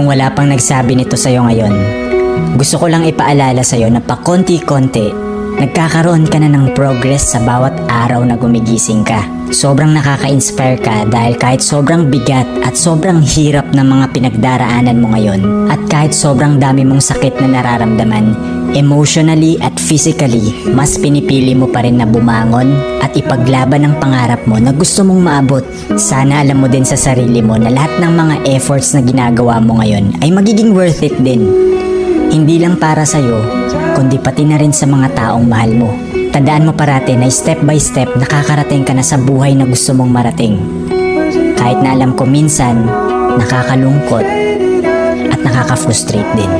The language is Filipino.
kung wala pang nagsabi nito sa'yo ngayon, gusto ko lang ipaalala sa'yo na pakonti-konti, nagkakaroon ka na ng progress sa bawat araw na gumigising ka. Sobrang nakaka-inspire ka dahil kahit sobrang bigat at sobrang hirap ng mga pinagdaraanan mo ngayon, at kahit sobrang dami mong sakit na nararamdaman, emotionally at physically, mas pinipili mo pa rin na bumangon at ipaglaban ang pangarap mo na gusto mong maabot. Sana alam mo din sa sarili mo na lahat ng mga efforts na ginagawa mo ngayon ay magiging worth it din. Hindi lang para sa'yo, kundi pati na rin sa mga taong mahal mo. Tandaan mo parati na step by step nakakarating ka na sa buhay na gusto mong marating. Kahit na alam ko minsan, nakakalungkot at nakaka-frustrate din.